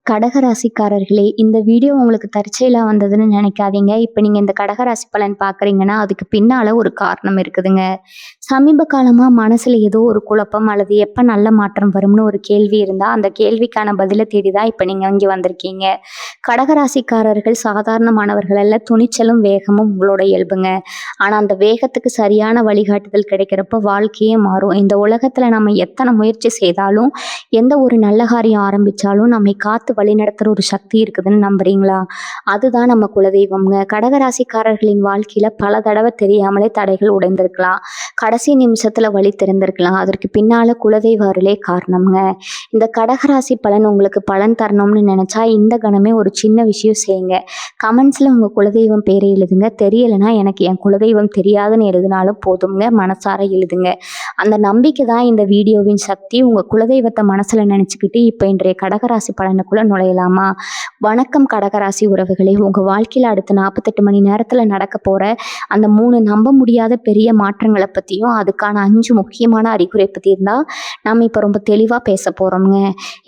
கடகராசிக்காரர்களே, இந்த வீடியோ உங்களுக்கு தற்செயலா வந்ததுன்னு நினைக்காதீங்க. இப்ப நீங்க இந்த கடகராசி பலன் பார்க்குறீங்கன்னா, அதுக்கு பின்னால ஒரு காரணம் இருக்குதுங்க. சமீப காலமா மனசுல ஏதோ ஒரு குழப்பம் அல்லது எப்ப நல்ல மாற்றம் வரும்னு ஒரு கேள்வி இருந்தா, அந்த கேள்விக்கான பதில தேடி தான் இப்ப நீங்க இங்க வந்திருக்கீங்க. கடகராசிக்காரர்கள் சாதாரணமானவர்கள் அல்ல, துணிச்சலும் வேகமும் உங்களோட இயல்புங்க. ஆனா அந்த வேகத்துக்கு சரியான வழிகாட்டுதல் கிடைக்கிறப்ப வாழ்க்கையே மாறும். இந்த உலகத்துல நம்ம எத்தனை முயற்சி செய்தாலும், எந்த ஒரு நல்ல காரியம் ஆரம்பிச்சாலும் நம்மை காத்து வழிநடத்துற ஒரு சக்தி இருக்குதுன்னு நம்புறீங்களா? அதுதான் நம்ம குலதெய்வம்ங்க. கடகராசிக்காரர்களின் வாழ்க்கையில பல தடவை தெரியாமலே தடைகள் உடைந்திருக்கலாம். கடைசி நிமிஷத்துல வழி திறந்திருக்கலாம். அதற்கு பின்னால குலதெய்வ அருளே காரணம்ங்க. இந்த கடகராசி பலன் உங்களுக்கு பலன் தரணும்னு நினைச்சா இந்த கணமே ஒரு சின்ன விஷயம் செய்யுங்க. கமெண்ட்ஸ்ல உங்க குலதெய்வம் பேரை எழுதுங்க. தெரியலைன்னா எனக்கு என் குலதெய்வம் தெரியாதுன்னு எழுதினாலும் போதுங்க. மனசார எழுதுங்க. அந்த நம்பிக்கை தான் இந்த வீடியோவின் சக்தி. உங்க குலதெய்வத்தை மனசுல நினைச்சுக்கிட்டு இப்ப இன்றைய கடகராசி பலனுக்குள்ள நுழையலாமா? வணக்கம் கடகராசி உறவுகளே. உங்க வாழ்க்கையில அடுத்த 48 மணி நேரத்துல நடக்க போற அந்த 3 நம்ப முடியாத பெரிய மாற்றங்களை பத்தியும் அதுக்கான 5 முக்கியமான அறிகுறி பத்தி இருந்தா நாம இப்ப ரொம்ப தெளிவா பேச போறோம்ங்க.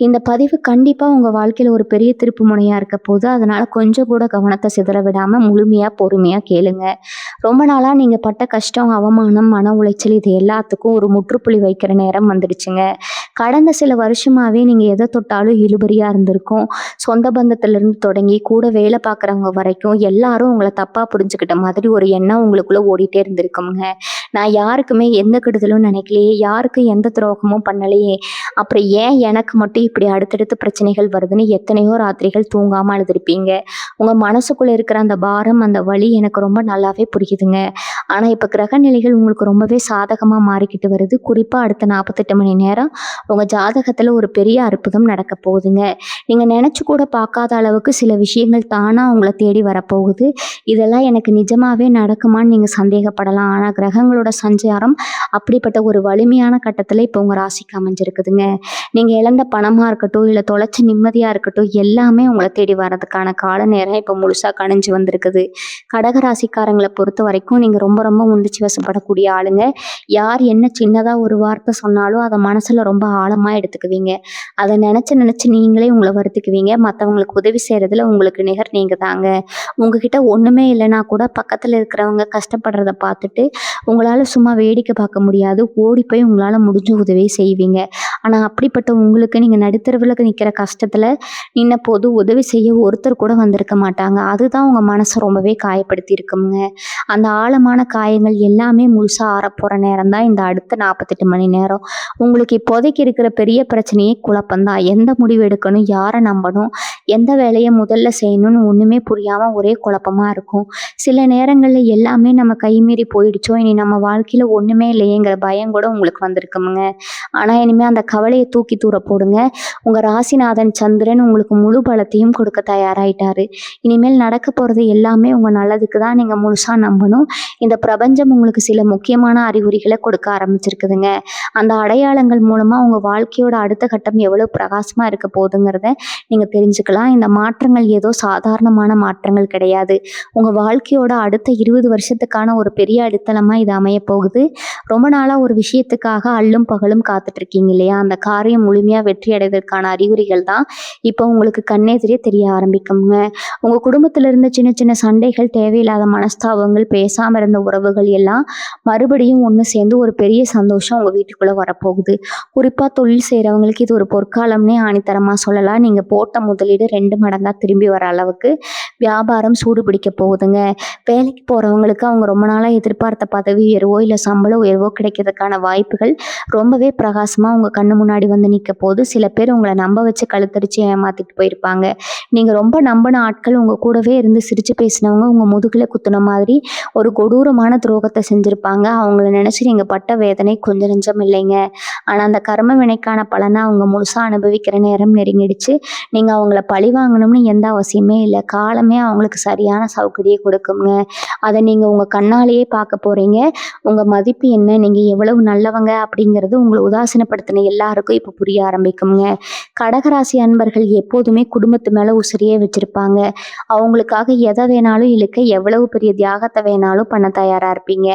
இந்த பதிவு கண்டிப்பா உங்க வாழ்க்கையில ஒரு பெரிய திருப்பு முனையா இருக்க போது. அதனால கொஞ்சம் கூட கவனத்தை சிதற விடாம முழுமையா பொறுமையா கேளுங்க. ரொம்ப நாளா நீங்க பட்ட கஷ்டம், அவமானம், மன உளைச்சல் இது எல்லாத்துக்கும் ஒரு முற்றுப்புள்ளி வைக்கிற நேரம் வந்துடுச்சுங்க. கடந்த சில வருஷமாவே நீங்க எதை தொட்டாலும் இழுபறியா இருந்திருக்கும். சொந்த பந்தத்திலிருந்து தொடங்கி கூட வேலை பார்க்குறவங்க வரைக்கும் எல்லாரும் உங்களை தப்பா புரிஞ்சுக்கிட்ட மாதிரி ஒரு எண்ணம் உங்களுக்குள்ள ஓடிட்டே இருந்திருக்குங்க. நான் யாருக்குமே எந்த கெடுதலும் நினைக்கலையே, யாருக்கும் எந்த துரோகமும் பண்ணலையே, அப்புறம் ஏன் எனக்கு மட்டும் இப்படி அடுத்தடுத்து பிரச்சனைகள் வருதுன்னு எத்தனையோ ராத்திரிகள் தூங்காம அழுதுருப்பீங்க. உங்க மனசுக்குள்ள இருக்கிற அந்த பாரம், அந்த வலி எனக்கு ரொம்ப நல்லாவே புரியுதுங்க. ஆனா இப்ப கிரக நிலைகள் உங்களுக்கு ரொம்பவே சாதகமா மாறிக்கிட்டு வருது. குறிப்பா அடுத்த 48 மணி நேரம் உங்க ஜாதகத்துல ஒரு பெரிய அற்புதம் நடக்க போகுதுங்க. நீங்க நினைச்சு கூட பார்க்காத அளவுக்கு சில விஷயங்கள் தானா உங்களை தேடி வரப்போகுது. இதெல்லாம் எனக்கு நிஜமாவே நடக்குமான்னு நீங்க சந்தேகப்படலாம். ஆனா கிரகங்களோட சஞ்சாரம் அப்படிப்பட்ட ஒரு வலிமையான கட்டத்துல இப்ப உங்க ராசிக்கு அமைஞ்சிருக்குதுங்க. நீங்க இழந்த பணமா இருக்கட்டும், இல்ல தொலைச்ச நிம்மதியா இருக்கட்டும், எல்லாமே உங்களை தேடி வர்றதுக்கான கால நேரம் இப்ப முழுசா கணிஞ்சு வந்திருக்குது. கடகராசிக்காரங்களை பொறுத்த வரைக்கும் நீங்க ரொம்ப ரொம்ப உணர்ச்சி வசப்படக்கூடிய ஆளுங்க. யார் என்ன சின்னதா ஒரு வார்த்தை சொன்னாலும் அதை மனசுல ரொம்ப ஆழமா எடுத்துக்குவீங்க. அதை நினைச்சு நினைச்சு நீங்களே உங்களை வருத்திக்குவீங்க. மற்றவங்களுக்கு உதவி செய்யறதுல உங்களுக்கு நிகர் நீங்க தாங்க. உங்ககிட்ட ஒண்ணுமே இல்லைன்னா கூட பக்கத்துல இருக்கிறவங்க கஷ்டப்படுறத பார்த்துட்டு உங்களால சும்மா வேடிக்கை பார்க்க முடியாது. ஓடி போய் உங்களால முடிஞ்ச உதவி செய்வீங்க. ஆனா அப்படிப்பட்ட உங்களுக்கு நீங்க நடுத்தரவுல நிக்கிற கஷ்டத்துல நின்ன போது உதவி செய்ய ஒருத்தர் கூட வந்திருக்க மாட்டாங்க. அதுதான் உங்க மனசை ரொம்பவே காயப்படுத்தி இருக்குங்க. அந்த ஆழமான காயங்கள் எல்லாமே முழுசா ஆறப்போற நேரம் தான் இந்த அடுத்த 48 மணி நேரம். உங்களுக்கு இப்போதைக்கு இருக்கிற பெரிய பிரச்சனையே குழப்பம்தான். எந்த முடிவு எடுக்கணும், யாரை நம்பணும், எந்த வேலையை முதல்ல செய்யணும்னு ஒண்ணுமே புரியாம ஒரே குழப்பமா இருக்கும். சில நேரங்கள்ல எல்லாமே நம்ம கைமீறி போயிடுச்சோ, இனி நம்ம வாழ்க்கையில ஒண்ணுமே இல்லையேங்கிற பயம் கூட உங்களுக்கு வந்திருக்குமுங்க. ஆனா இனிமே அந்த கவலையை தூக்கி தூர போடுங்க. உங்க ராசிநாதன் சந்திரன் உங்களுக்கு முழு பலத்தையும் கொடுக்க தயாராயிட்டாரு. இனிமேல் நடக்க போறது எல்லாமே உங்க நல்லதுக்கு தான் நீங்க முழுசா நம்பணும். இந்த பிரபஞ்சம் உங்களுக்கு சில முக்கியமான அறிகுறிகளை கொடுக்க ஆரம்பிச்சிருக்குதுங்க. அந்த அடையாளங்கள் மூலமா உங்க வாழ்க்கையோட அடுத்த கட்டம் எவ்வளவு பிரகாசமா இருக்க போகுதுங்கிறத நீங்க தெரிஞ்சுக்கலாம். இந்த மாற்றங்கள் ஏதோ சாதாரணமான மாற்றங்கள் கிடையாது. உங்க வாழ்க்கையோட அடுத்த 20 வருஷத்துக்கான ஒரு பெரிய அடித்தளமா இது அமைய போகுது. ரொம்ப நாளா ஒரு விஷயத்துக்காக அல்லும் பகலும் காத்துட்டு இருக்கீங்க இல்லையா? அந்த காரியம் முழுமையா வெற்றி அடைவதற்கான அறிகுறிகள் தான் இப்போ உங்களுக்கு கண்ணெதிரே தெரிய ஆரம்பிக்குங்க. உங்க குடும்பத்துல இருந்த சின்ன சின்ன சண்டைகள், தேவையில்லாத மனஸ்தாபங்கள், பேசாம இருந்த உறவுகள் எல்லாம் மறுபடியும் ஒன்று சேர்ந்து ஒரு பெரிய சந்தோஷம் உங்க வீட்டுக்குள்ள வரப்போகுது. குறிப்பா தொழில் செய்யறவங்களுக்கு இது ஒரு பொற்காலம்னே ஆணித்தரமா சொல்லலாம். நீங்க போட்ட முதலீடு 2 மடங்கா திரும்பி வர அளவுக்கு வியாபாரம் சூடு பிடிக்க போகுதுங்க. வேலைக்கு போறவங்களுக்கு அவங்க ரொம்ப நாளா எதிர்பார்த்த பதவி உயர்வோ இல்ல சம்பள உயர்வோ கிடைக்கிறதுக்கான வாய்ப்புகள் ரொம்பவே பிரகாசமா உங்க கண்ணு முன்னாடி வந்து நிற்க போது. சில பேர் உங்களை நம்ப வச்சு கழுத்தடிச்சு ஏமாத்திட்டு போயிருப்பாங்க. நீங்க ரொம்ப நம்பின ஆட்கள், உங்க கூடவே இருந்து சிரிச்சு பேசினவங்க உங்க முதுகுல குத்துன மாதிரி ஒரு கொடூரமான துரோகத்தை செஞ்சிருப்பாங்க. அவங்கள நினைச்சு நீங்க பட்ட வேதனை கொஞ்சம் நெஞ்சம் இல்லைங்க. ஆனா அந்த கர்ம வினைக்கான பலனை அவங்க முழுசா அனுபவிக்கிற நேரம் நெருங்கிடுச்சு. நீங்க அவங்கள பழி வாங்கணும்னு எந்த அவசியமே இல்லை. காலமே அவங்களுக்கு சரியான சௌகரியை கொடுக்குங்க. அதை நீங்க உங்க கண்ணாலேயே பார்க்க போறீங்க. உங்க மதிப்பு என்ன, நீங்க எவ்வளவு நல்லவங்க அப்படிங்கிறது உங்களை உதாசீனப்படுத்தின எல்லாருக்கும் இப்போ புரிய ஆரம்பிக்குங்க. கடகராசி அன்பர்கள் எப்போதுமே குடும்பத்து மேல உசிரியே வச்சிருப்பாங்க. அவங்களுக்காக எதை வேணாலும் இழுக்க, எவ்வளவு பெரிய தியாகத்தை வேணாலும் பண்ண தயாராக இருப்பீங்க.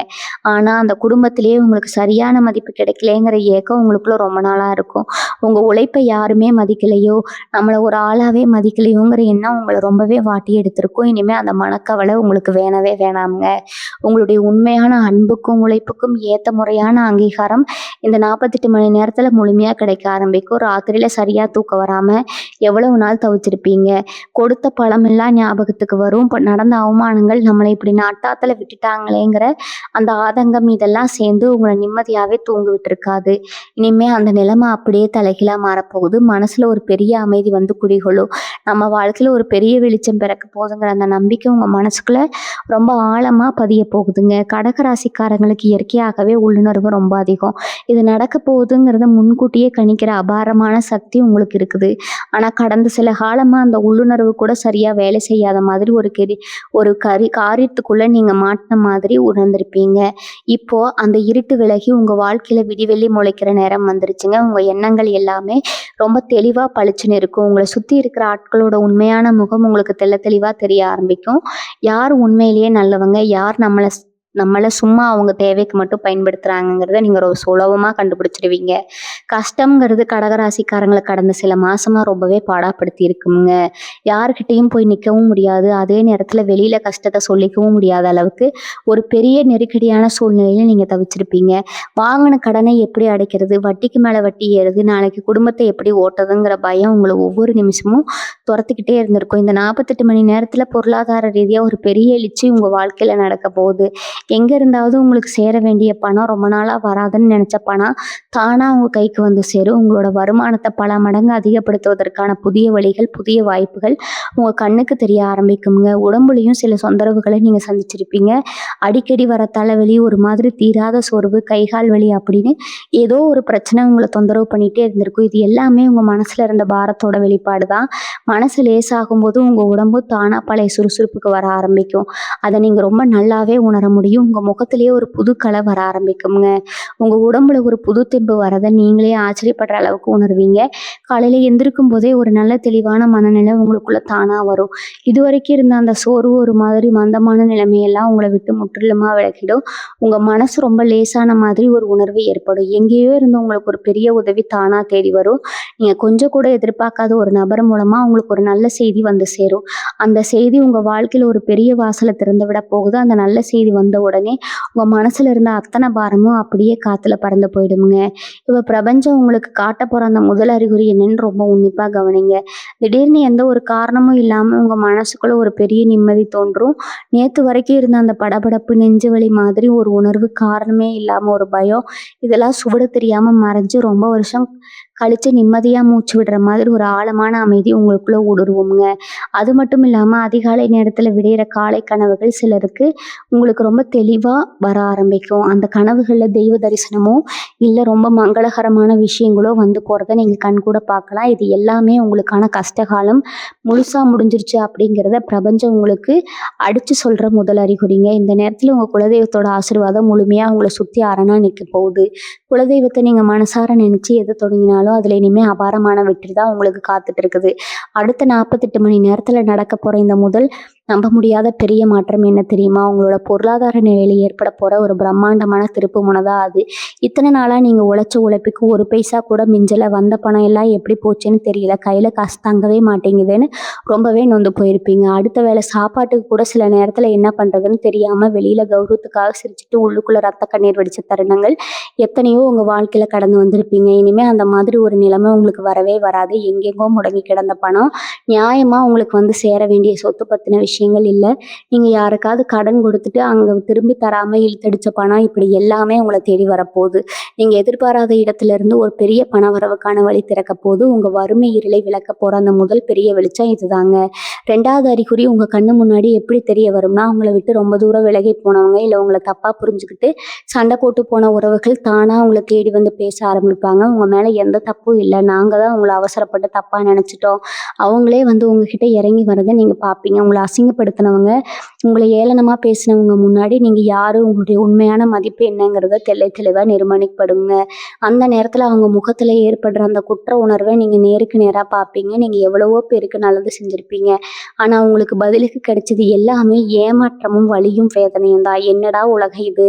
ஆனால் அந்த குடும்பத்திலேயே உங்களுக்கு சரியான மதிப்பு கிடைக்கலங்கிற ஏக்கம் உங்களுக்குள்ள ரொம்ப நாளாக இருக்கும். உங்கள் உழைப்பை யாருமே மதிக்கலையோ, நம்மளை ஒரு ஆளாகவே மதிக்கலையோங்கிற எண்ணம் உங்களை ரொம்பவே வாட்டி எடுத்திருக்கும். இனிமேல் அந்த மனக்கவலை உங்களுக்கு வேணவே வேணாமுங்க. உங்களுடைய உண்மையான அன்புக்கும் உழைப்புக்கும் ஏற்ற முறையான அங்கீகாரம் இந்த 48 மணி நேரத்தில் முழுமையாக கிடைக்க ஆரம்பிக்கும். ராத்திரியில் சரியாக தூக்கம் வராமல் எவ்வளவு நாள் தவிச்சிருப்பீங்க. கொடுத்த பழமெல்லாம் ஞாபகத்துக்கு வரும். இப்போ நடந்த அவமானங்கள், நம்மளை இப்படி நட்டாத்துல விட்டுட்டாங்களேங்கிற அந்த ஆதங்கம் இதெல்லாம் சேர்ந்து உங்களை நிம்மதியாகவே தூங்க விட்டுருக்காது. இனிமே அந்த நிலைமை அப்படியே தலைகீழாக மாறப்போகுது. மனசில் ஒரு பெரிய அமைதி வந்து குடிகொள்ளும். நம்ம வாழ்க்கையில் ஒரு பெரிய வெளிச்சம் பிறக்க போகுதுங்கிற அந்த நம்பிக்கை உங்கள் மனசுக்குள்ள ரொம்ப ஆழமாக பதிய போகுதுங்க. கடகராசிக்காரங்களுக்கு இயற்கையாகவே உள்ளுணர்வு ரொம்ப அதிகம். இது நடக்க போகுதுங்கிறத முன்கூட்டியே கணிக்கிற அபாரமான சக்தி உங்களுக்கு இருக்குது. ஆனால் கடந்த சில காலமாக அந்த உள்ளுணர்வு கூட சரியாக வேலை செய்யாத மாதிரி ஒரு காரியத்துக்குள்ளே நீங்கள் மாட்டின மாதிரி உணர்ந்திருப்பீங்க. இப்போது அந்த இருட்டு விலகி உங்கள் வாழ்க்கையில் விடிவெள்ளி முளைக்கிற நேரம் வந்துருச்சுங்க. உங்கள் எண்ணங்கள் எல்லாமே ரொம்ப தெளிவாக பளிச்சுன்னு இருக்கும். உங்களை சுற்றி இருக்கிற ஆட்களோட உண்மையான முகம் உங்களுக்கு தெளிவாக தெரிய ஆரம்பிக்கும். யார் உண்மையிலேயே நல்லவங்க, யார் நம்மளை சும்மா அவங்க தேவைக்கு மட்டும் பயன்படுத்துகிறாங்கங்கிறத நீங்கள் ரொம்ப சுலபமாக கண்டுபிடிச்சிடுவீங்க. கஷ்டங்கிறது கடகராசிக்காரங்களை கடந்த சில மாதமாக ரொம்பவே பாடாப்படுத்தி இருக்குங்க. யாருக்கிட்டேயும் போய் நிற்கவும் முடியாது. அதே நேரத்தில் வெளியில் கஷ்டத்தை சொல்லிக்கவும் முடியாத அளவுக்கு ஒரு பெரிய நெருக்கடியான சூழ்நிலையில் நீங்கள் தவிச்சிருப்பீங்க. வாங்கின கடனை எப்படி அடைக்கிறது, வட்டிக்கு மேலே வட்டி ஏறுது, நாளைக்கு குடும்பத்தை எப்படி ஓட்டுறதுங்கிற பயம் உங்களை ஒவ்வொரு நிமிஷமும் துரத்துக்கிட்டே இருந்திருக்கும். இந்த 48 மணி நேரத்தில் பொருளாதார ரீதியாக ஒரு பெரிய எழுச்சி உங்கள் வாழ்க்கையில் நடக்க போகுது. எங்கே இருந்தாவது உங்களுக்கு சேர வேண்டிய பணம், ரொம்ப நாளாக வராதுன்னு நினச்ச பணம் தானாக உங்கள் கைக்கு வந்து சேரும். உங்களோட வருமானத்தை பல மடங்கு அதிகப்படுத்துவதற்கான புதிய வழிகள், புதிய வாய்ப்புகள் உங்கள் கண்ணுக்கு தெரிய ஆரம்பிக்குங்க. உடம்புலையும் சில தொந்தரவுகளை நீங்கள் சந்திச்சிருப்பீங்க. அடிக்கடி வர தலைவலி, ஒரு மாதிரி தீராத சோர்வு, கைகால் வலி அப்படின்னு ஏதோ ஒரு பிரச்சனை உங்களை தொந்தரவு பண்ணிகிட்டே இருந்திருக்கும். இது எல்லாமே உங்கள் மனசில் இருந்த பாரத்தோட வெளிப்பாடு தான். மனசு லேசாகும் போது உங்கள் உடம்பு தானாக பழைய சுறுசுறுப்புக்கு வர ஆரம்பிக்கும். அதை நீங்கள் ரொம்ப நல்லாவே உணர முடியும். உங்கள் முகத்திலேயே ஒரு புது கலை வர ஆரம்பிக்குங்க. உங்கள் உடம்புல ஒரு புது தெம்பு வரதை நீங்களே ஆச்சரியப்படுற அளவுக்கு உணர்வீங்க. காலையில் எந்திரிக்கும் போதே ஒரு நல்ல தெளிவான மனநிலை உங்களுக்குள்ள தானாக வரும். இதுவரைக்கும் இருந்த அந்த சோர்வு, ஒரு மாதிரி மந்தமான நிலைமையெல்லாம் உங்களை விட்டு முற்றிலுமாக விலகிடும். உங்கள் மனசு ரொம்ப லேசான மாதிரி ஒரு உணர்வு ஏற்படும். எங்கேயோ இருந்து உங்களுக்கு ஒரு பெரிய உதவி தானாக தேடி வரும். நீங்கள் கொஞ்சம் கூட எதிர்பார்க்காத ஒரு நபர் மூலமாக உங்களுக்கு ஒரு நல்ல செய்தி வந்து சேரும். அந்த செய்தி உங்கள் வாழ்க்கையில் ஒரு பெரிய வாசலை திறந்து விட போகுது. அந்த நல்ல செய்தி வந்த உடனே உங்கள் மனசில் இருந்த அத்தனை பாரமும் அப்படியே காற்றுல பறந்து போயிடுமுங்க. இப்போ பிரபஞ்சம் உங்களுக்கு காட்ட போகிற அந்த முதல் அறிகுறி என்னன்னு ரொம்ப உன்னிப்பாக கவனிங்க. திடீர்னு எந்த ஒரு காரணமும் இல்லாமல் உங்கள் மனசுக்குள்ளே ஒரு பெரிய நிம்மதி தோன்றும். நேற்று வரைக்கும் இருந்த அந்த படபடப்பு, நெஞ்சு வலி மாதிரி ஒரு உணர்வு, காரணமே இல்லாமல் ஒரு பயம், இதெல்லாம் சுவட தெரியாமல் மறைஞ்சு ரொம்ப வருஷம் கழித்து நிம்மதியாக மூச்சு விடுற மாதிரி ஒரு ஆழமான அமைதி உங்களுக்குள்ளே ஊடுருவுங்க. அது மட்டும் இல்லாமல் அதிகாலை நேரத்தில் விடையிற காலை கனவுகள் சிலருக்கு உங்களுக்கு ரொம்ப தெளிவாக வர ஆரம்பிக்கும். அந்த கனவுகளில் தெய்வ தரிசனமோ இல்லை ரொம்ப மங்களகரமான விஷயங்களோ வந்து போகிறத நீங்கள் கண்கூட பார்க்கலாம். இது எல்லாமே உங்களுக்கான கஷ்டகாலம் முழுசாக முடிஞ்சிருச்சு அப்படிங்கிறத பிரபஞ்சம் உங்களுக்கு அடித்து சொல்கிற முதல் அறிகுறிங்க. இந்த நேரத்தில் உங்கள் குலதெய்வத்தோட ஆசீர்வாதம் முழுமையாக உங்களை சுற்றி அரணாக நிற்க போகுது. குலதெய்வத்தை நீங்கள் மனசார நினச்சி எது தொடங்கினாலும் அதில் இனிமேல் அபாரமான வெற்றி தான் உங்களுக்கு காத்துட்டு இருக்குது. அடுத்த 48 மணி நேரத்தில் நடக்க போகிற இந்த முதல் நம்ப முடியாத பெரிய மாற்றம் என்ன தெரியுமா? உங்களோட பொருளாதார நிலையில் ஏற்பட போகிற ஒரு பிரம்மாண்டமான திருப்பு முனை தான் அது. இத்தனை நாளாக நீங்கள் உழைச்ச உழைப்புக்கு ஒரு பைசா கூட மிஞ்சலை. வந்த பணம் எல்லாம் எப்படி போச்சுன்னு தெரியல, கையில் காசு தங்கவே மாட்டேங்குதுன்னு ரொம்பவே நொந்து போயிருப்பீங்க. அடுத்த வேளை சாப்பாட்டுக்கு கூட சில நேரத்தில் என்ன பண்ணுறதுன்னு தெரியாமல் வெளியில் கௌரவத்துக்காக சிரிச்சுட்டு உள்ளுக்குள்ளே ரத்த கண்ணீர் வடித்த தருணங்கள் எத்தனையோ உங்கள் வாழ்க்கையில் கடந்து வந்திருப்பீங்க. இனிமேல் அந்த மாதிரி ஒரு நிலைமை உங்களுக்கு வரவே வராது. எங்கெங்கோ முடங்கி கிடந்த பணம் நியாயமாக உங்களுக்கு வந்து சேர வேண்டிய சொத்து பற்றின விஷயங்கள் இல்லை. நீங்கள் யாருக்காவது கடன் கொடுத்துட்டு அங்கே திரும்பி தராமல் இழுத்தடிச்ச பணம், இப்படி எல்லாமே உங்களை தேடி வரப்போகுது. நீங்கள் எதிர்பாராத இடத்துலேருந்து ஒரு பெரிய பண வரவுக்கான வழி திறக்க போது. உங்கள் வறுமை இருளை விளக்க போகிற அந்த முதல் பெரிய வெளிச்சம் இதுதாங்க. ரெண்டாவது அறிகுறி உங்கள் கண்ணு முன்னாடி எப்படி தெரிய வரும்னா, உங்களை விட்டு ரொம்ப தூரம் விலகி போனவங்க, இல்லை உங்களை தப்பாக புரிஞ்சுக்கிட்டு சண்டை போட்டு போன உறவுகள் தானாக உங்களை தேடி வந்து பேச ஆரம்பிப்பாங்க. உங்கள் மேலே எந்த தப்பும் இல்லை, நாங்கள் தான் உங்களை அவசரப்பட்டு தப்பாக நினச்சிட்டோம். அவங்களே வந்து உங்ககிட்ட இறங்கி வரதை நீங்கள் பார்ப்பீங்க. உங்களை அசிங்கப்படுத்தினவங்க, உங்களை ஏளனமா பேசினவங்க முன்னாடி நீங்க யாரு, உங்களுடைய உண்மையான மதிப்பு என்னங்கிறத தெளிவா நிர்மாணிக்கப்படுங்க. அந்த நேரத்துல அவங்க முகத்துல ஏற்படுற அந்த குற்ற உணர்வை நீங்க நேருக்கு நேரா பார்ப்பீங்க. நீங்க எவ்வளவோ பேருக்கு நல்லது செஞ்சிருப்பீங்க. ஆனா உங்களுக்கு பதிலுக்கு கிடைச்சது எல்லாமே ஏமாற்றமும், வலியும், வேதனையும் தான். என்னடா உலகம் இது!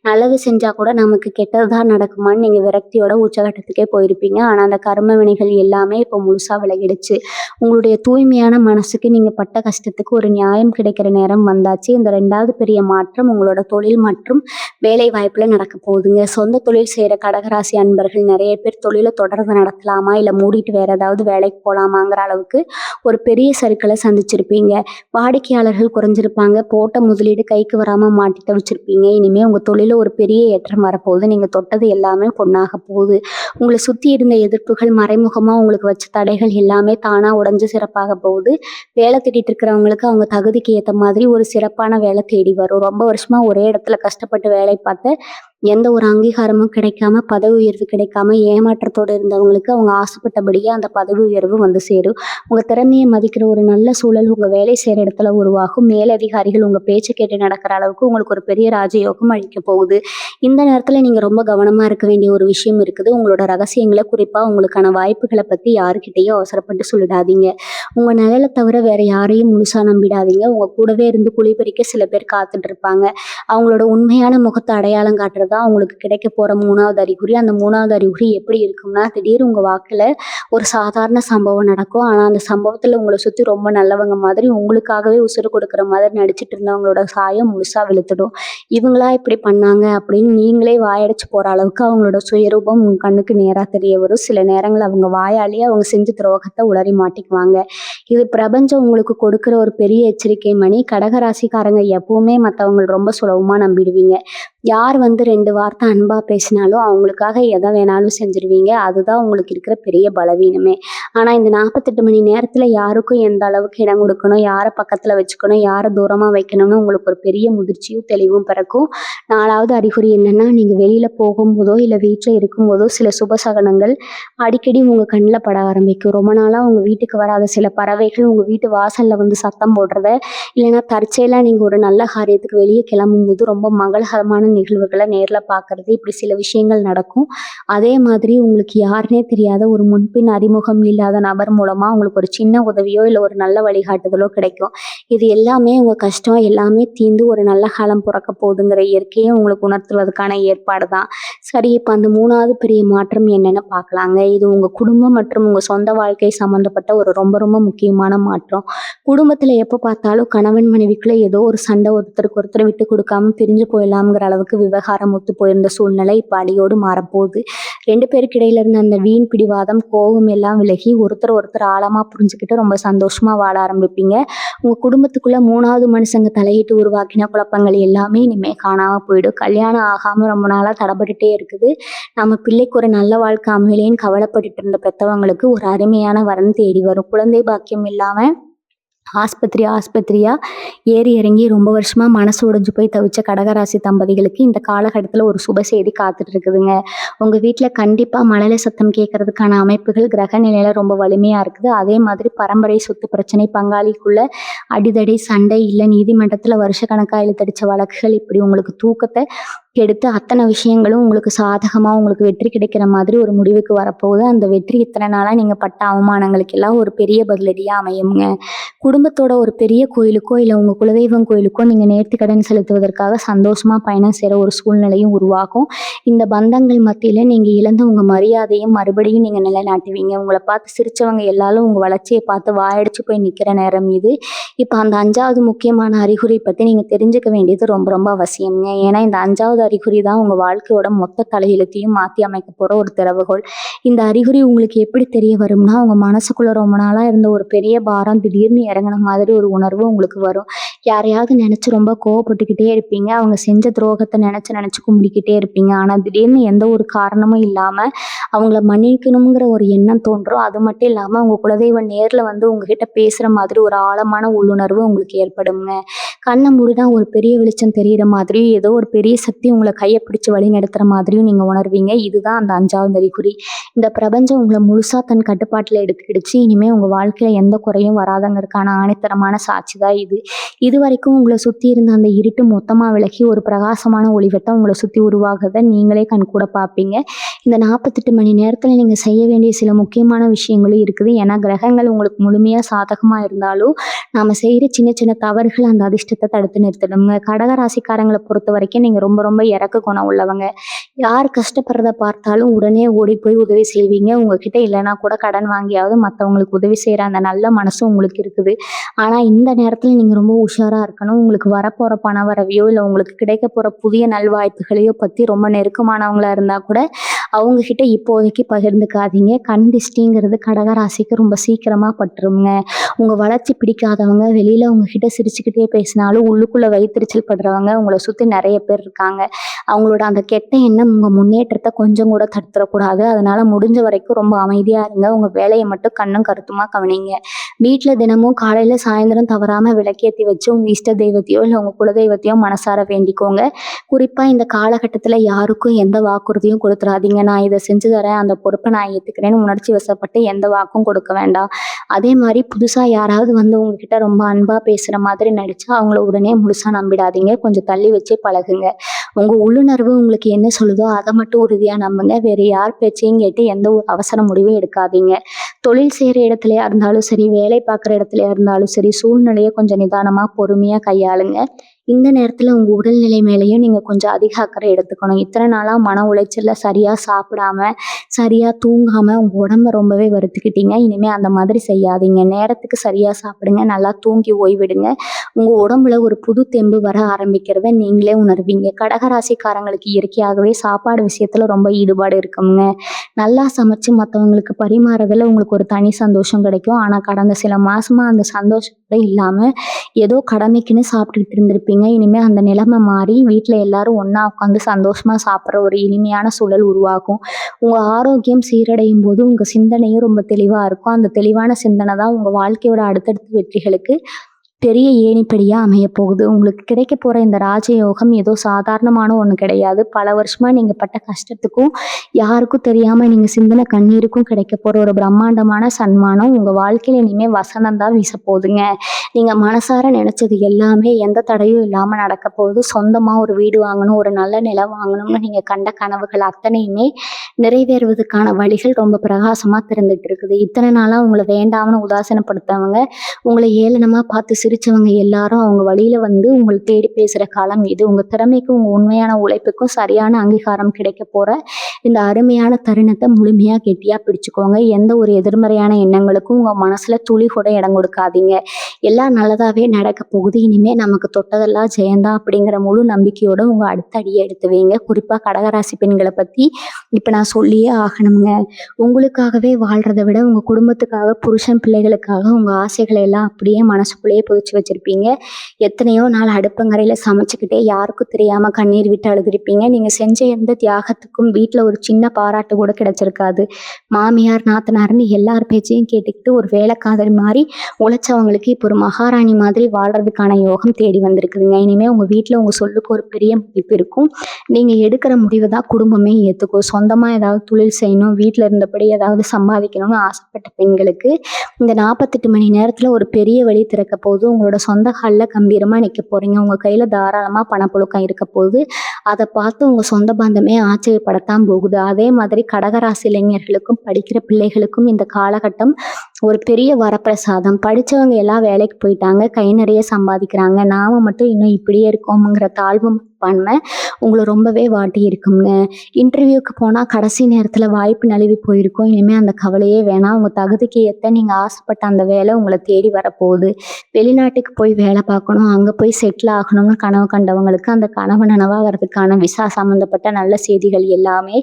நல்லது செஞ்சா கூட நமக்கு கெட்டது தான் நடக்குமான்னு நீங்க விரக்தியோட உச்சகட்டத்துக்கே போயிருப்பீங்க. ஆனா அந்த கர்ம வினைகள் எல்லாமே இப்போ முழுசா விலகிடுச்சு. உங்களுடைய தூய்மையான மனசுக்கு நீங்க பட்ட கஷ்டத்துக்கு ஒரு நியாயம் கிடைக்கிற நேரம் வந்தாச்சு. இந்த 2வது பெரிய மாற்றம் உங்களோட தொழில் மற்றும் வேலை வாய்ப்புல நடக்க போகுதுங்க. சொந்த தொழில் செய்ற கடகராசி அன்பர்கள் நெறைய பேர் தொழில தொடர்ந்து நடத்தலாமா? இல்ல மூடிட்டு வேற ஏதாவது வேலைக்கு போலாமாங்கிற அளவுக்கு ஒரு பெரிய சறுக்கல சந்திச்சிருப்பீங்க. வாடிக்கையாளர்கள் குறைஞ்சிருப்பாங்க. போட்ட முதலீடு கைக்கு வராம மாட்டி தவிச்சிருப்பீங்க. இனிமே உங்க தொழில்ல ஒரு பெரிய ஏற்றம் வரப்போகுது. நீங்க தொட்டது எல்லாமே பொன்னாக போகுது. உங்கள சுத்தி இருந்த எதிர்ப்புகள், மறைமுகமா உங்களுக்கு வச்ச தடைகள் எல்லாமே தானா உடைஞ்சு சிறப்பாக போகுது. வேலை தேடிட்டு இருக்கிறவங்களுக்கு அவங்க தகுதிக்கு ஏத்த மாதிரி ஒரு சிறப்பான வேலை தேடி வரும். ரொம்ப வருஷமா ஒரே இடத்துல கஷ்டப்பட்டு வேலை பார்த்த எந்த ஒரு அங்கீகாரமும் கிடைக்காம, பதவி உயர்வு கிடைக்காம ஏமாற்றத்தோட இருந்தவங்களுக்கு அவங்க ஆசைப்பட்டபடியே அந்த பதவி உயர்வு வந்து சேரும். உங்க திறமைய மதிக்கிற ஒரு நல்ல சூழல் உங்க வேலை செய்ற இடத்துல உருவாகும். மேலதிகாரிகள் உங்க பேச்ச கேட்டு நடக்கிற அளவுக்கு உங்களுக்கு ஒரு பெரிய ராஜயோகம் அளிக்கப் போகுது. இந்த நேரத்துல நீங்க ரொம்ப கவனமா இருக்க வேண்டிய ஒரு விஷயம் இருக்குது. உங்களோட ரகசியங்கள, குறிப்பா உங்களுக்கான வாய்ப்புகள பத்தி யாருக்கிட்டயும் அவசரப்பட்டு சொல்லிடாதீங்க. உங்க நிழல தவிர வேற யாரையும் முழுசா நம்பிடாதீங்க. உங்க கூடவே இருந்து குழி பறிக்க சில பேர் காத்துட்டு இருப்பாங்க. அவங்களோட உண்மையான முகத்த அடையாளம் காட்டுறது தான் உங்களுக்கு கிடைக்க போற 3வது அறிகுறி. அந்த 3வது அறிகுறி எப்படி இருக்கும்னா, திடீர்னு உங்க வாழ்க்கையில ஒரு சாதாரண சம்பவம் நடக்கும். ஆனா அந்த சம்பவத்துல உங்கள சுத்தி ரொம்ப நல்லவங்க மாதிரி, உங்களுக்காகவே உசுரு கொடுக்குற மாதிரி நடிச்சிட்டு இருந்தவங்களோட சாயம் முழுசா வெளுத்துடும். இவங்களா இப்படி பண்ணாங்க அப்படின்னு நீங்களே வாயடைச்சு போற அளவுக்கு அவங்களோட சுயரூபம் உங்க கண்ணுக்கு நேரா தெரிய வரும். சில நேரங்கள் அவங்க வாயாலேயே அவங்க செஞ்ச துரோகத்தை உளறி மாட்டிக்குவாங்க. இது பிரபஞ்சம் உங்களுக்கு கொடுக்குற ஒரு பெரிய எச்சரிக்கை மணி. கடகராசிக்காரங்க எப்பவுமே மத்தவங்கள ரொம்ப சுலபமா நம்பிடுவீங்க. யார் வந்து 2 வார்த்தை அன்பா பேசினாலும் அவங்களுக்காக எதை வேணாலும் செஞ்சிருவீங்க. அதுதான் உங்களுக்கு இருக்கிற பெரிய பலவீனமே. ஆனா இந்த 48 மணி நேரத்துல யாருக்கும் எந்த அளவுக்கு இடம் கொடுக்கணும், யார பக்கத்துல வச்சுக்கணும், யார தூரமா வைக்கணும்னு உங்களுக்கு ஒரு பெரிய முதிர்ச்சியும் தெளிவும் பிறக்கும். 4வது அறிகுறி என்னன்னா, நீங்க வெளியில போகும்போதோ இல்ல வீட்ல இருக்கும்போதோ சில சுபசகனங்கள் அடிக்கடி உங்க கண்ணுல பட ஆரம்பிக்கும். ரொம்ப நாளா உங்க வீட்டுக்கு வராத சில பறவைகள் உங்க வீட்டு வாசல்ல வந்து சத்தம் போடுறத, இல்லைன்னா தற்செயலா நீங்க ஒரு நல்ல காரியத்துக்கு வெளியே கிளம்பும்போது ரொம்ப மங்களகரமான நிகழ்வுகளை நேர்ல பார்க்கறது, இப்படி சில விஷயங்கள் நடக்கும். அதே மாதிரி உங்களுக்கு யாருன்னே தெரியாத ஒரு முன்பின் அறிமுகம் இல்லாத நபர் மூலமா உங்களுக்கு ஒரு சின்ன உதவியோ இல்ல ஒரு நல்ல வழிகாட்டுதலோ கிடைக்கும். இது எல்லாமே உங்க கஷ்டம் எல்லாமே தீர்ந்து ஒரு நல்ல காலம் பிறக்க போகுதுங்கிற இயற்கையை உங்களுக்கு உணர்த்துவதற்கான ஏற்பாடு தான். சரி, இப்ப அந்த 3வது பெரிய மாற்றம் என்னன்னு பார்க்கலாங்க. இது உங்க குடும்பம் மற்றும் உங்க சொந்த வாழ்க்கை சம்பந்தப்பட்ட ஒரு ரொம்ப ரொம்ப முக்கியமான மாற்றம். குடும்பத்துல எப்ப பார்த்தாலும் கணவன் மனைவிக்குள்ள ஏதோ ஒரு சண்டை, ஒருத்தருக்கு ஒருத்தர் விட்டு கொடுக்காம பிரிஞ்சு போயிடலாம்ங்கிற அளவுக்கு விவகாரம் ஒத்து போயிருந்த சூழ்நிலை இப்ப அடியோடு மாறப்போகுது. 2 பேருக்கு இடையில இருந்த அந்த வீண் பிடிவாதம், கோபம் எல்லாம் விலகி ஒருத்தர் ஒருத்தர் ஆழமா புரிஞ்சுக்கிட்டு ரொம்ப சந்தோஷமா வாழ ஆரம்பிப்பீங்க. உங்க குடும்பத்துக்குள்ள 3வது மனுஷங்க தலையிட்டு உருவாக்கின குழப்பங்கள் எல்லாமே இனிமே காணாம போயிடும். கல்யாணம் ஆகாம ரொம்ப நாளா தடைபட்டுட்டே இருக்குது. நம்ம பிள்ளைக்கு ஒரு நல்ல வாழ்க்கை அமையலேன்னு கவலைப்பட்டுட்டு இருந்த பெத்தவங்களுக்கு ஒரு அருமையான வரன் தேடி வரும். குழந்தை பாக்கியம் இல்லாம ஆஸ்பத்திரியா ஏறி இறங்கி ரொம்ப வருஷமா மனசு உடைஞ்சு போய் தவிச்ச கடகராசி தம்பதிகளுக்கு இந்த காலகட்டத்துல ஒரு சுப செய்தி காத்துட்டு இருக்குதுங்க. உங்க வீட்டுல கண்டிப்பா மழலை சத்தம் கேட்கறதுக்கான அமைப்புகள் கிரக நிலையில ரொம்ப வலிமையா இருக்குது. அதே மாதிரி பரம்பரை சொத்து பிரச்சனை, பங்காளிக்குள்ள அடிதடி, சண்டை, இல்ல நீதிமன்றத்துல வருஷக்கணக்கா இழுத்தடிச்ச வழக்குகள், இப்படி உங்களுக்கு தூக்கத்தை கெடுத்து அத்தனை விஷயங்களும் உங்களுக்கு சாதகமா உங்களுக்கு வெற்றி கிடைக்கிற மாதிரி ஒரு முடிவுக்கு வரப்போகுது. அந்த வெற்றி இத்தனை நாளா நீங்க பட்ட அவமானங்களுக்கு எல்லாம் ஒரு பெரிய பதிலடியா அமையுங்க. குடும்பத்தோட ஒரு பெரிய கோயிலுக்கோ இல்ல உங்க குலதெய்வம் கோயிலுக்கோ நீங்க நேர்த்திக்கடன் செலுத்துவதற்காக சந்தோஷமா பயணம் செய்ற ஒரு சூழ்நிலையும் உருவாகும். இந்த பந்தங்கள் மத்தியில நீங்க இழந்த உங்க மரியாதையும் மறுபடியும் நீங்க நிலைநாட்டுவீங்க. உங்களை பார்த்து சிரிச்சவங்க எல்லாரும் உங்க வளர்ச்சியை பார்த்து வாயடிச்சு போய் நிக்கிற நேரம் இது. இப்ப அந்த 5வது முக்கியமான அறிகுறி பத்தி நீங்க தெரிஞ்சுக்க வேண்டியது ரொம்ப ரொம்ப அவசியம்ங்க. ஏன்னா இந்த 5வது அறிகுறி தான் உங்க வாழ்க்கையோட மொத்த தலையெழுத்தையும் மாத்தி அமைக்க போற ஒரு திறவுகோல். இந்த அறிகுறி உங்களுக்கு எப்படி தெரிய வரும்னா, உங்க மனசுக்குள்ள ரொம்ப நாளா இருந்த ஒரு பெரிய பாரம் திடீர்னு இறங்குன மாதிரி ஒரு உணர்வு உங்களுக்கு வரும். யாரையாவது நினைச்சு ரொம்ப கோவப்பட்டுக்கிட்டே இருப்பீங்க. அவங்க செஞ்ச துரோகத்தை நினைச்சு நினைச்சு கும்பிடிக்கிட்டே இருப்பீங்க. ஆனா திடீர்னு எந்த ஒரு காரணமும் இல்லாம அவங்கள மன்னிக்கணுங்கிற ஒரு எண்ணம் தோன்றும். அது மட்டும் இல்லாம உங்க குலதெய்வம் நேர்ல வந்து உங்ககிட்ட பேசுற மாதிரி ஒரு ஆழமான உள்ளுணர்வு உங்களுக்கு ஏற்படுங்க. கண்ணை மூடினா ஒரு பெரிய வெளிச்சம் தெரியிற மாதிரியும் ஏதோ ஒரு பெரிய சக்தி உங்களை கையை பிடிச்சி வழி நடத்துகிற மாதிரியும் நீங்கள் உணர்வீங்க. இதுதான் அந்த 5வது அறிகுறி. இந்த பிரபஞ்சம் உங்களை முழுசாக தன் கட்டுப்பாட்டில் எடுத்துக்கிடுச்சு. இனிமேல் உங்கள் வாழ்க்கையில் எந்த குறையும் வராதங்கிறதுக்கான ஆணித்தரமான சாட்சி தான் இது. இது வரைக்கும் உங்களை சுற்றி இருந்த அந்த இருட்டு மொத்தமாக விலகி ஒரு பிரகாசமான ஒளிவட்டம் உங்களை சுற்றி உருவாகிறத நீங்களே கண்கூட பார்ப்பீங்க. இந்த 48 மணி நேரத்தில் நீங்கள் செய்ய வேண்டிய சில முக்கியமான விஷயங்களும் இருக்குது. ஏன்னா கிரகங்கள் உங்களுக்கு முழுமையாக சாதகமாக இருந்தாலும் நாம் செய்கிற சின்ன சின்ன தவறுகள் அந்த அதிர்ஷ்டத்தை தடுத்து நிறுத்தணுங்க. கடக ராசிக்காரங்களை பொறுத்த வரைக்கும் நீங்கள் ரொம்ப ரொம்ப இறக்க குணம் உள்ளவங்க. யார் கஷ்டப்படுறத பார்த்தாலும் உடனே ஓடி போய் உதவி செய்வீங்க. உங்ககிட்ட இல்லைன்னா கூட கடன் வாங்கியாவது மற்றவங்களுக்கு உதவி செய்கிற அந்த நல்ல மனசும் உங்களுக்கு இருக்குது. ஆனால் இந்த நேரத்தில் நீங்கள் ரொம்ப உஷாராக இருக்கணும். உங்களுக்கு வரப்போகிற பண வரவையோ இல்லை உங்களுக்கு கிடைக்க போகிற புதிய நல்வாய்ப்புகளையோ பற்றி ரொம்ப நெருக்கமானவங்களாக இருந்தால் கூட அவங்கக்கிட்ட இப்போதைக்கு பகிர்ந்துக்காதீங்க. கண் திஷ்டிங்கிறது கடகராசிக்கு ரொம்ப சீக்கிரமாக பட்டுருங்க. உங்கள் வளர்ச்சி பிடிக்காதவங்க வெளியில் உங்ககிட்ட சிரிச்சுக்கிட்டே பேசினாலும் உள்ளுக்குள்ளே வயிற்றுச்சல் படுறவங்க உங்களை சுற்றி நிறைய பேர் இருக்காங்க. அவங்களோட அந்த கெட்ட எண்ணம் உங்கள் முன்னேற்றத்தை கொஞ்சம் கூட தடுத்துடக்கூடாது. அதனால் முடிஞ்ச வரைக்கும் ரொம்ப அமைதியாக இருங்க. உங்கள் வேலையை மட்டும் கண்ணும் கருத்துமாக கவனிங்க. வீட்டில் தினமும் காலையில் சாயந்தரம் தவறாமல் விளக்கேற்றி வச்சு உங்கள் இஷ்ட தெய்வத்தையோ இல்லை உங்கள் குலதெய்வத்தையோ மனசார வேண்டிக்கோங்க. குறிப்பாக இந்த காலகட்டத்தில் யாருக்கும் எந்த வாக்குறுதியும் கொடுத்துடாதீங்க. நான் இதை செஞ்சு தரேன், அந்த பொறுப்பை நான் ஏற்றுக்கிறேன்னு உணர்ச்சி வசப்பட்டு எந்த வாக்கும் கொடுக்க வேண்டாம். அதே மாதிரி புதுசாக யாராவது வந்து உங்ககிட்ட ரொம்ப அன்பாக பேசுகிற மாதிரி நடித்தா அவங்கள உடனே முழுசாக நம்பிடாதீங்க. கொஞ்சம் தள்ளி வச்சே பழகுங்க. உங்கள் உள்ளுணர்வு உங்களுக்கு என்ன சொல்லுதோ அதை மட்டும் உறுதியாக நம்புங்க. வேறு யார் பேச்சையும் கேட்டு எந்த ஒரு அவசர முடிவும் எடுக்காதீங்க. தொழில் செய்கிற இடத்துலையா இருந்தாலும் சரி, வேலை பார்க்குற இடத்துலையா இருந்தாலும் சரி, சூழ்நிலையை கொஞ்சம் நிதானமாக பொறுமையாக கையாளுங்க. இந்த நேரத்தில் உங்கள் உடல்நிலை மேலேயும் நீங்கள் கொஞ்சம் அதிக அக்கறை எடுத்துக்கணும். இத்தனை நாளாக மன உளைச்சலில் சரியாக சாப்பிடாம சரியாக தூங்காமல் உங்கள் உடம்ப ரொம்பவே வருத்திக்கிட்டீங்க. இனிமேல் அந்த மாதிரி செய்யாதீங்க. நேரத்துக்கு சரியாக சாப்பிடுங்க, நல்லா தூங்கி ஓய்விடுங்க. உங்கள் உடம்புல ஒரு புது தெம்பு வர ஆரம்பிக்கிறத நீங்களே உணர்வீங்க. கடகராசிக்காரங்களுக்கு இயற்கையாகவே சாப்பாடு விஷயத்தில் ரொம்ப ஈடுபாடு இருக்குங்க. நல்லா சமைச்சு மற்றவங்களுக்கு பரிமாறதில் உங்களுக்கு ஒரு தனி சந்தோஷம் கிடைக்கும். ஆனால் கடந்த சில மாதமாக அந்த சந்தோஷம் இல்லாமல் ஏதோ கடமைக்குன்னு சாப்பிட்டுக்கிட்டு இருந்திருப்பீங்க. இனிமேல் அந்த நிலைமை மாறி வீட்டில் எல்லாரும் ஒன்றா உட்காந்து சந்தோஷமாக சாப்பிட்ற ஒரு இனிமையான சூழல் உருவாகும். உங்கள் ஆரோக்கியம் சீரடையும் போது உங்கள் சிந்தனையும் ரொம்ப தெளிவாக இருக்கும். அந்த தெளிவான சிந்தனை தான் உங்கள் வாழ்க்கையோட அடுத்தடுத்த வெற்றிகளுக்கு பெரிய ஏணிப்படியாக அமையப்போகுது. உங்களுக்கு கிடைக்க போகிற இந்த ராஜயோகம் ஏதோ சாதாரணமான ஒன்று கிடையாது. பல வருஷமாக நீங்கள் பட்ட கஷ்டத்துக்கும் யாருக்கும் தெரியாமல் நீங்கள் சிந்தின கண்ணீருக்கும் கிடைக்க போகிற ஒரு பிரம்மாண்டமான சன்மானம் உங்கள் வாழ்க்கையில் இனிமேல் வசனம் தான் வீச போகுதுங்க. நீங்கள் மனசார நினச்சது எல்லாமே எந்த தடையும் இல்லாமல் நடக்க போகுது. சொந்தமாக ஒரு வீடு வாங்கணும், ஒரு நல்ல நிலம் வாங்கணும்னு நீங்கள் கண்ட கனவுகள் அத்தனையுமே நிறைவேறுவதற்கான வழிகள் ரொம்ப பிரகாசமாக திறந்துட்டு இருக்குது. இத்தனை நாளாக உங்களை வேண்டாம்னு உதாசீனப்படுத்தவங்க, உங்களை ஏளனமாக பார்த்து சிரிச்சவங்க எல்லாரும் அவங்க வழியில வந்து உங்களை தேடி பேசுகிற காலம் இது. உங்கள் திறமைக்கும் உங்கள் உண்மையான உழைப்புக்கும் சரியான அங்கீகாரம் கிடைக்க போகிற இந்த அருமையான தருணத்தை முழுமையாக கெட்டியாக பிடிச்சுக்கோங்க. எந்த ஒரு எதிர்மறையான எண்ணங்களுக்கும் உங்கள் மனசில் துளி கூட இடம் கொடுக்காதீங்க. எல்லாம் நல்லதாகவே நடக்க போகுது. இனிமேல் நமக்கு தொட்டதெல்லாம் ஜெயந்தான் அப்படிங்கிற முழு நம்பிக்கையோடு உங்கள் அடுத்த அடியை எடுத்து வைங்க. குறிப்பாக கடகராசி பெண்களை பற்றி இப்போ நான் சொல்லியே ஆகணுங்க. உங்களுக்காகவே வாழ்கிறத விட உங்கள் குடும்பத்துக்காக, புருஷன் பிள்ளைகளுக்காக உங்கள் ஆசைகளை எல்லாம் அப்படியே மனசுக்குள்ளேயே புதைச்சி வச்சுருப்பீங்க. எத்தனையோ நாள் அடுப்பங்கரையில் சமைச்சிக்கிட்டே யாருக்கும் தெரியாமல் கண்ணீர் விட்டு அழுதுருப்பீங்க. நீங்கள் செஞ்ச எந்த தியாகத்துக்கும் வீட்டில் ஒரு சின்ன பாராட்டு கூட கிடைச்சிருக்காது. மாமியார், நாத்தனார்னு எல்லார் பேச்சையும் கேட்டுக்கிட்டு ஒரு வேலைக்காதல் மாதிரி உழைச்சவங்களுக்கு இப்போ ஒரு மகாராணி மாதிரி வாழ்கிறதுக்கான யோகம் தேடி வந்திருக்குதுங்க. இனிமேல் உங்கள் வீட்டில் உங்கள் சொல்லுக்கு ஒரு பெரிய மதிப்பு இருக்கும். நீங்கள் எடுக்கிற முடிவை தான் குடும்பமே ஏற்றுக்கும். சொந்தமாக ஏதாவது தொழில் செய்யணும், வீட்டில் இருந்தபடி ஏதாவது சம்பாதிக்கணும்னு ஆசைப்பட்ட பெண்களுக்கு இந்த 48 மணி நேரத்தில் ஒரு பெரிய வழி திறக்க போகுது. உங்களோட சொந்த காலில் கம்பீரமாக நிற்க போகிறீங்க. உங்கள் கையில் தாராளமாக பணப்புழக்கம் இருக்க போகுது. அதை பார்த்து உங்கள் சொந்த பந்தமே ஆச்சரியப்படத்தான் போகுது. அதே மாதிரி கடகராசி இளைஞர்களுக்கும் படிக்கிற பிள்ளைகளுக்கும் இந்த காலகட்டம் ஒரு பெரிய வரப்பிரசாதம். படித்தவங்க எல்லாம் வேலைக்கு போயிட்டாங்க, கை நிறைய சம்பாதிக்கிறாங்க. நாம் மட்டும் இன்னும் இப்படியே இருக்கோமுங்கிற தாழ்வு மனப்பான்மை உங்களை ரொம்பவே வாட்டி இருக்குங்க. இன்டர்வியூக்கு போனால் கடைசி நேரத்தில் வாய்ப்பு நழுவி போயிருக்கும். இனிமேல் அந்த கவலையே வேணாம். உங்கள் தகுதிக்கு ஏற்ற நீங்கள் ஆசைப்பட்ட அந்த வேலை உங்களை தேடி வரப்போகுது. வெளிநாட்டுக்கு போய் வேலை பார்க்கணும், அங்கே போய் செட்டில் ஆகணும்னு கனவு கண்டவங்களுக்கு அந்த கனவு நனவாகிறதுக்கான விசா சம்மந்தப்பட்ட நல்ல செய்திகள் எல்லாமே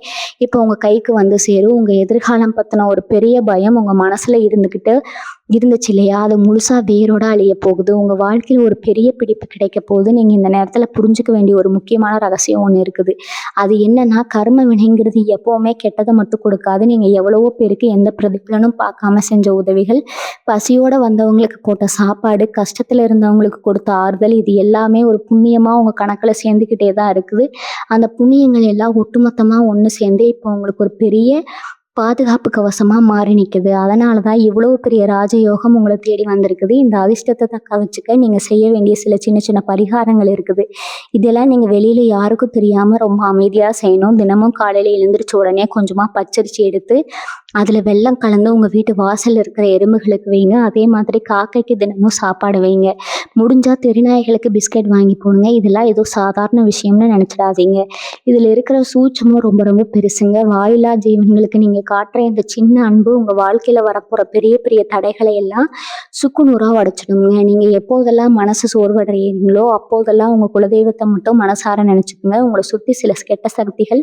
இப்போ உங்கள் கைக்கு வந்து சேரும். உங்கள் எதிர்காலம் பற்றின ஒரு பெரிய பயம் உங்கள் மனசில் இருந்துச்சு இல்லையா, அது முழுசாக வேரோட அழிய போகுது. உங்கள் வாழ்க்கையில் ஒரு பெரிய பிடிப்பு கிடைக்க போகுது. நீங்கள் இந்த நேரத்தில் புரிஞ்சுக்க வேண்டிய ஒரு ஒரு முக்கியமான ரகசியம் ஒண்ணு இருக்குது. அது என்னன்னா, கர்ம வினைங்கிறது எப்பவுமே கெட்டத மட்டும் கொடுக்காது. நீங்க எவ்வளவோ பேருக்கு எந்த பிரதிபலனும் பார்க்காம செஞ்ச உதவிகள், பசியோட வந்தவங்களுக்கு போட்ட சாப்பாடு, கஷ்டத்துல இருந்தவங்களுக்கு கொடுத்த ஆறுதல், இது எல்லாமே ஒரு புண்ணியமா உங்க கணக்குல சேர்ந்துக்கிட்டே தான் இருக்குது. அந்த புண்ணியங்கள் எல்லாம் ஒட்டுமொத்தமா ஒண்ணு சேர்ந்து இப்போ உங்களுக்கு ஒரு பெரிய பாதுகாப்பு கவசமா மாறி நிக்குது. அதனால தான் இவ்வளவு பெரிய ராஜயோகம் உங்கள தேடி வந்திருக்குது. இந்த அதிர்ஷ்டத்த தக்க வச்சுக்க நீங்க செய்ய வேண்டிய சில சின்ன சின்ன பரிகாரங்கள் இருக்குது. இதெல்லாம் நீங்க வெளியில யாருக்கும் தெரியாம ரொம்ப அமைதியா செய்யணும். தினமும் காலையில எழுந்திரிச்ச உடனே கொஞ்சமா பச்சரிசி எடுத்து, அதுல வெல்லம் கலந்து உங்க வீட்டு வாசல்ல இருக்கிற எறும்புகளுக்கு வைங்க. அதே மாதிரி காக்கைக்கு தினமும் சாப்பாடு வைங்க. முடிஞ்சா தெருநாய்களுக்கு பிஸ்கட் வாங்கி போடுங்க. இதெல்லாம் ஏதோ சாதாரண விஷயம்னு நினைச்சிடாதீங்க. இதுல இருக்கிற சூட்சுமம் ரொம்ப ரொம்ப பெருசுங்க. வாயில்லா ஜீவன்களுக்கு நீங்க காட்டுற இந்த சின்ன அன்பு உங்க வாழ்க்கையில வரப்போற பெரிய பெரிய தடைகளை எல்லாம் சுக்குநூறா உடைச்சிடுங்க. நீங்க எப்போதெல்லாம் மனசு சோர்வடைறீங்களோ அப்போதெல்லாம் உங்க குலதெய்வத்தை மட்டும் மனசார நினைச்சுக்கோங்க. உங்களை சுத்தி சில கெட்ட சக்திகள்,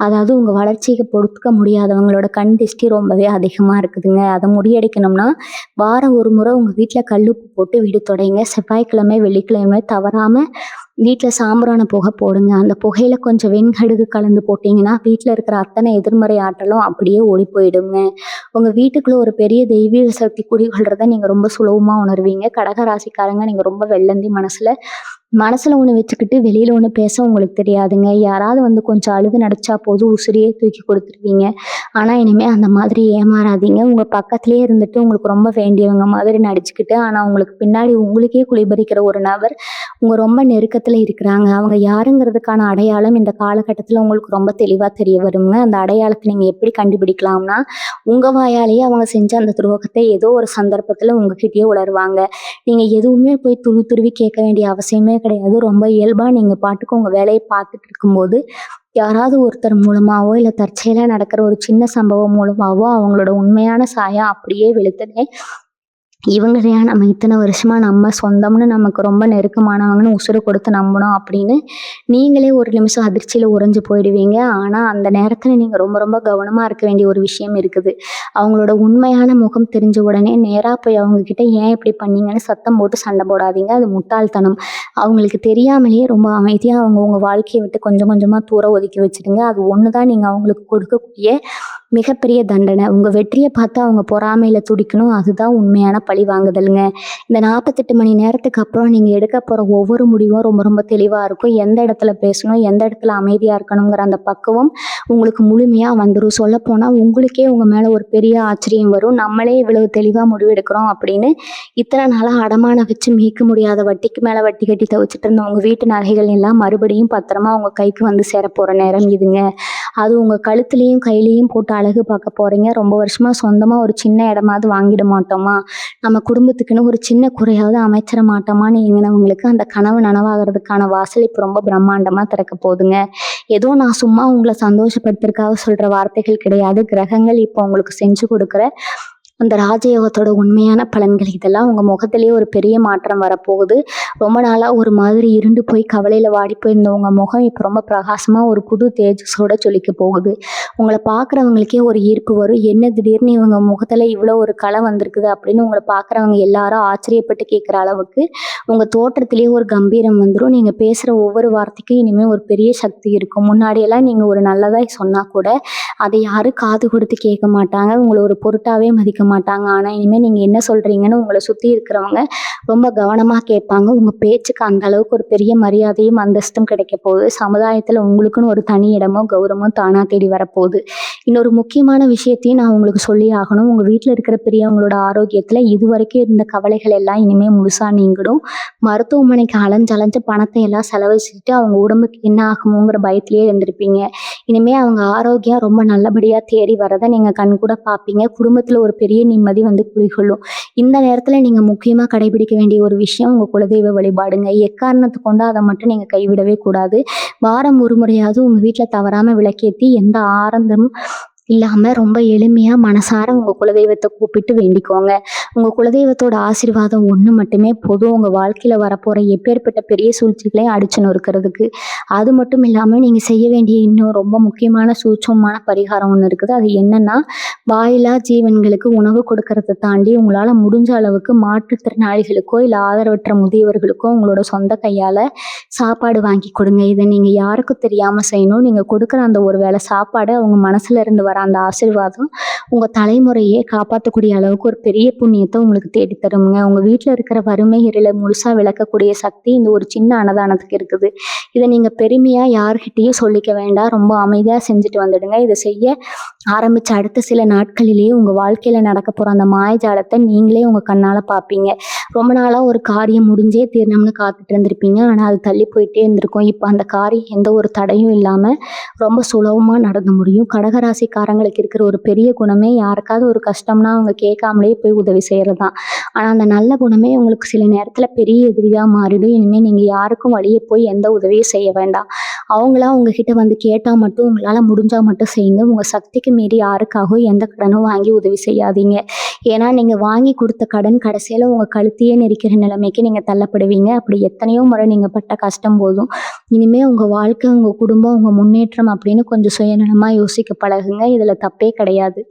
அதாவது உங்க வளர்ச்சிக்கு பொறுத்துக்க முடியாதவங்களோட கண் திஷ்டி ரொம்பவே அதிகமா இருக்குதுங்க. அதை முறியடிக்கணும்னா வாரம் ஒரு முறை உங்க வீட்டுல கல்லுப்பு போட்டு வீடு துடைங்க. செவ்வாய்க்கிழமை வெள்ளிக்கிழமை தவறாம வீட்டுல சாம்பிராணி புகை போடுங்க. அந்த புகையில கொஞ்சம் வெண்கடுகு கலந்து போட்டீங்கன்னா வீட்டுல இருக்கிற அத்தனை எதிர்மறை ஆற்றலும் அப்படியே ஓடி போயிடுங்க. உங்க வீட்டுக்குள்ள ஒரு பெரிய தெய்வீக சக்தி குடிகொள்றத நீங்க ரொம்ப சுலபமா உணர்வீங்க. கடக ராசிக்காரங்க நீங்க ரொம்ப வெள்ளந்தி மனசுல மனசுல ஒண்ணு வச்சுக்கிட்டு வெளியில ஒண்ணு பேச உங்களுக்கு தெரியாதுங்க. யாராவது வந்து கொஞ்சம் அழுது நடிச்சா போதும் உசிரியே தூக்கி கொடுத்துருவீங்க. ஆனா இனிமே அந்த மாதிரி ஏமாறாதீங்க. உங்க பக்கத்திலேயே இருந்துட்டு உங்களுக்கு ரொம்ப வேண்டியவங்க மாதிரி நடிச்சுக்கிட்டு, ஆனா உங்களுக்கு பின்னாடி உங்களுக்கே குழிபறிக்கிற ஒரு நபர் உங்க ரொம்ப நெருக்கத்துல இருக்கிறாங்க. அவங்க யாருங்கிறதுக்கான அடையாளம் இந்த காலகட்டத்துல உங்களுக்கு ரொம்ப தெளிவா தெரிய வருங்க. அந்த அடையாளத்தை நீங்க எப்படி கண்டுபிடிக்கலாம்னா, உங்க வாயாலேயே அவங்க செஞ்ச அந்த துரோகத்தை ஏதோ ஒரு சந்தர்ப்பத்துல உங்ககிட்டயே உணர்வாங்க. நீங்க எதுவுமே போய் துருவி கேட்க வேண்டிய அவசியமே கிடையாது. ரொம்ப இயல்பா நீங்க பாட்டுக்கு உங்க வேலையை பார்த்துட்டு இருக்கும்போது, யாராவது ஒருத்தர் மூலமாவோ, இல்ல தற்செயலா நடக்கிற ஒரு சின்ன சம்பவம் மூலமாவோ அவங்களோட உண்மையான சாயம் அப்படியே வெளுத்துனே இவங்களையா நம்ம இத்தனை வருஷமா நம்ம சொந்தம்னு நமக்கு ரொம்ப நெருக்கமானவங்கன்னு உசுரு கொடுத்து நம்பணும் அப்படின்னு நீங்களே ஒரு நிமிஷம் அதிர்ச்சியில உறைஞ்சு போயிடுவீங்க. ஆனா அந்த நேரத்துல நீங்க ரொம்ப ரொம்ப கவனமா இருக்க வேண்டிய ஒரு விஷயம் இருக்குது. அவங்களோட உண்மையான முகம் தெரிஞ்ச உடனே நேரா போய் அவங்க கிட்ட ஏன் இப்படி பண்ணீங்கன்னு சத்தம் போட்டு சண்டை போடாதீங்க. அது முட்டாள்தனம். அவங்களுக்கு தெரியாமலேயே ரொம்ப அமைதியா அவங்க உங்க வாழ்க்கையை விட்டு கொஞ்சம் கொஞ்சமா தூர ஒதுக்கி வச்சிடுங்க. அது ஒண்ணுதான் நீங்க அவங்களுக்கு கொடுக்கக்கூடிய மிகப்பெரிய தண்டனை. உங்க வெற்றியை பார்த்து அவங்க பொறாமையில துடிக்கணும். அதுதான் உண்மையான பழி வாங்குதலுங்க. இந்த 48 மணி நேரத்துக்கு அப்புறம் நீங்க எடுக்க போற ஒவ்வொரு முடிவும் ரொம்ப ரொம்ப தெளிவா இருக்கும். எந்த இடத்துல பேசணும், எந்த இடத்துல அமைதியா இருக்கணுங்கிற அந்த பக்குவம் உங்களுக்கு முழுமையா வந்துரும். சொல்லப்போனா உங்களுக்கே உங்க மேல ஒரு பெரிய ஆச்சரியம் வரும். நம்மளே இவ்வளவு தெளிவா முடிவெடுக்கிறோம் அப்படின்னு இத்தனை நாளா அடமானம் வச்சு மீட்க முடியாத வட்டிக்கு மேல வட்டி கட்டி தவிச்சிட்டு இருந்த உங்க வீட்டு நகைகள் எல்லாம் மறுபடியும் பத்திரமா உங்க கைக்கு வந்து சேர போற நேரம் இதுங்க. அது உங்க கழுத்துலயும் கையிலயும் போட்டு அழகு பார்க்க போறீங்க. ரொம்ப வருஷமா சொந்தமா ஒரு சின்ன இடமாவது வாங்கிட மாட்டோமா, நம்ம குடும்பத்துக்குன்னு ஒரு சின்ன குறையாவது அமைச்சிட மாட்டோமான்னு எங்கினவங்களுக்கு அந்த கனவு நனவாகிறதுக்கான வாசல் இப்போ ரொம்ப பிரம்மாண்டமா திறக்க போகுதுங்க. ஏதோ நான் சும்மா உங்களை சந்தோஷப்படுத்துறதுக்காக சொல்ற வார்த்தைகள் கிடையாது. கிரகங்கள் இப்போ உங்களுக்கு செஞ்சு கொடுக்குற அந்த ராஜயோகத்தோட உண்மையான பலன்கள் இதெல்லாம் உங்க முகத்திலேயே ஒரு பெரிய மாற்றம் வரப்போகுது. ரொம்ப நாளா ஒரு மாதிரி இருண்டு போய் கவலையில வாடி போயிருந்த உங்க முகம் இப்போ ரொம்ப பிரகாசமா ஒரு புது தேஜஸோட ஜொலிக்க போகுது. உங்களை பார்க்குறவங்களுக்கே ஒரு ஈர்ப்பு வரும். என்ன திடீர்னு இவங்க முகத்துல இவ்வளோ ஒரு கலை வந்திருக்குது அப்படின்னு உங்களை பார்க்குறவங்க எல்லாரும் ஆச்சரியப்பட்டு கேட்குற அளவுக்கு உங்க தோற்றத்திலேயே ஒரு கம்பீரம் வந்துடும். நீங்க பேசுற ஒவ்வொரு வார்த்தைக்கும் இனிமே ஒரு பெரிய சக்தி இருக்கும். முன்னாடியெல்லாம் நீங்க ஒரு நல்லதாய் சொன்னா கூட அதை யாரும் காது கொடுத்து கேட்க மாட்டாங்க. உங்களை ஒரு பொருட்டாவே மதிக்க மாட்டாங்க. ஆனா இனிமே நீங்க என்ன சொல்றீங்கன்னு உங்களை சுத்தி இருக்கிறவங்க ரொம்ப கவனமா கேட்பாங்க. உங்க பேச்சுக்கு அந்த அளவுக்கு ஒரு பெரிய மரியாதையும் அந்தஸ்தும் கிடைக்க போகுது. சமுதாயத்துல உங்களுக்குன்னு ஒரு தனி இடமும் கௌரவமும் தானா தேடி வரப்போகுது. இன்னொரு முக்கியமான விஷயத்தையும் நான் உங்களுக்கு சொல்லி ஆகணும். உங்க வீட்டுல இருக்கிற பெரியவங்களோட ஆரோக்கியத்துல இதுவரைக்கும் இருந்த கவலைகள் எல்லாம் இனிமே முழுசா நீங்கிடும். மருத்துவமனைக்கு அலைஞ்சு பணத்தை எல்லாம் செலவழிச்சுட்டு அவங்க உடம்புக்கு என்ன ஆகுமோங்கிற பயத்திலேயே இருந்திருப்பீங்க. இனிமே அவங்க ஆரோக்கியம் ரொம்ப நல்லபடியா தேடி வரதை நீங்க கண் கூட பார்ப்பீங்க. குடும்பத்துல ஒரு பெரிய நிம்மதி வந்து குடிகொள்ளும். இந்த நேரத்துல நீங்க முக்கியமா கடைபிடிக்க வேண்டிய ஒரு விஷயம் உங்க குலதெய்வ வழிபாடுங்க. எக்காரணத்தை கொண்டு அதை மட்டும் நீங்க கைவிடவே கூடாது. வாரம் ஒரு முறையாவது உங்க வீட்டுல தவறாம விளக்கேத்தி எந்த ஆரம்பம் இல்லாம ரொம்ப எளிமையா மனசார உங்க குலதெய்வத்த கூப்பிட்டு வேண்டிக்கோங்க. உங்க குலதெய்வத்தோட ஆசீர்வாதம் ஒண்ணு மட்டுமே போதும் உங்க வாழ்க்கையில வரப்போற எப்பேர்ப்பட்ட பெரிய சூழ்ச்சிகளையும் அடிச்சு நொறுக்கிறதுக்கு. அது மட்டும் இல்லாம நீங்க செய்ய வேண்டிய இன்னும் ரொம்ப முக்கியமான சூட்சமமான பரிகாரம் ஒண்ணு இருக்குது. அது என்னன்னா, வாயில்லா ஜீவன்களுக்கு உணவு கொடுக்கறத தாண்டி உங்களால முடிஞ்ச அளவுக்கு மாற்றுத்திறனாளிகளுக்கோ, இல்ல ஆதரவற்ற முதியவர்களுக்கோ உங்களோட சொந்த கையால சாப்பாடு வாங்கி கொடுங்க. இத நீங்க யாருக்கும் தெரியாம செய்யணும். நீங்க கொடுக்குற அந்த ஒரு வேளை சாப்பாடு அவங்க மனசுல இருந்து வர அந்த ஆசீர்வாதம் உங்க தலைமுறையே காப்பாத்தக்கூடிய அளவுக்கு ஒரு பெரிய புண்ணியத்த உங்களுக்கு தேடி தரும்ங்க. உங்க வீட்ல இருக்கிற வறுமை இருள முழுசா விலக்கக்கூடிய சக்தி இந்த ஒரு சின்ன அன்னதானத்துக்கு இருக்குது. இத நீங்க பெருமையா யார்கிட்டயும் சொல்லிக்க வேண்டாம். ரொம்ப அமைதியா செஞ்சுட்டு வந்துடுங்க. இத செய்ய ஆரம்பிச்ச அடுத்த சில நாட்களிலேயே உங்க வாழ்க்கையில நடக்க போற அந்த மாயஜாலத்த நீங்களே உங்க கண்ணால பார்ப்பீங்க. ரொம்ப நாளா ஒரு காரியம் முடிஞ்சே தீரணும்னு காத்துட்டு இருந்திருப்பீங்க. ஆனா அது தள்ளி போயிட்டே இருந்திருக்கும். இப்ப அந்த காரியம் எந்த ஒரு தடையும் இல்லாம ரொம்ப சுலபமா நடந்து முடியும். கடகராசிக்காரங்களுக்கு இருக்கிற ஒரு பெரிய குணமே யாருக்காவது ஒரு கஷ்டம்னா அவங்க கேட்காமலே போய் உதவி செய்யறது தான். ஆனா அந்த நல்ல குணமே உங்களுக்கு சில நேரத்துல பெரிய எதிரியா மாறிடும். இனிமே நீங்க யாருக்கும் வழியே போய் எந்த உதவியும் செய்ய வேண்டாம். அவங்களா உங்ககிட்ட வந்து கேட்டா மட்டும் உங்களால முடிஞ்சா மட்டும் செய்யுங்க. உங்க சக்திக்கு மீறி யாருக்காகவும் எந்த கடனும் வாங்கி உதவி செய்யாதீங்க. ஏன்னா நீங்க வாங்கி கொடுத்த கடன் கடைசியில உங்க கழுத்தையே நெரிக்கிற நிலைமைக்கு நீங்க தள்ளப்படுவீங்க. அப்படி எத்தனையோ முறை நீங்க பட்ட கஷ்டம் போதும். இனிமே உங்க வாழ்க்கை, உங்க குடும்பம், உங்க முன்னேற்றம் அப்படின்னு கொஞ்சம் சுயநலமா யோசிக்க பழகுங்க. இதுல தப்பே கிடையாது.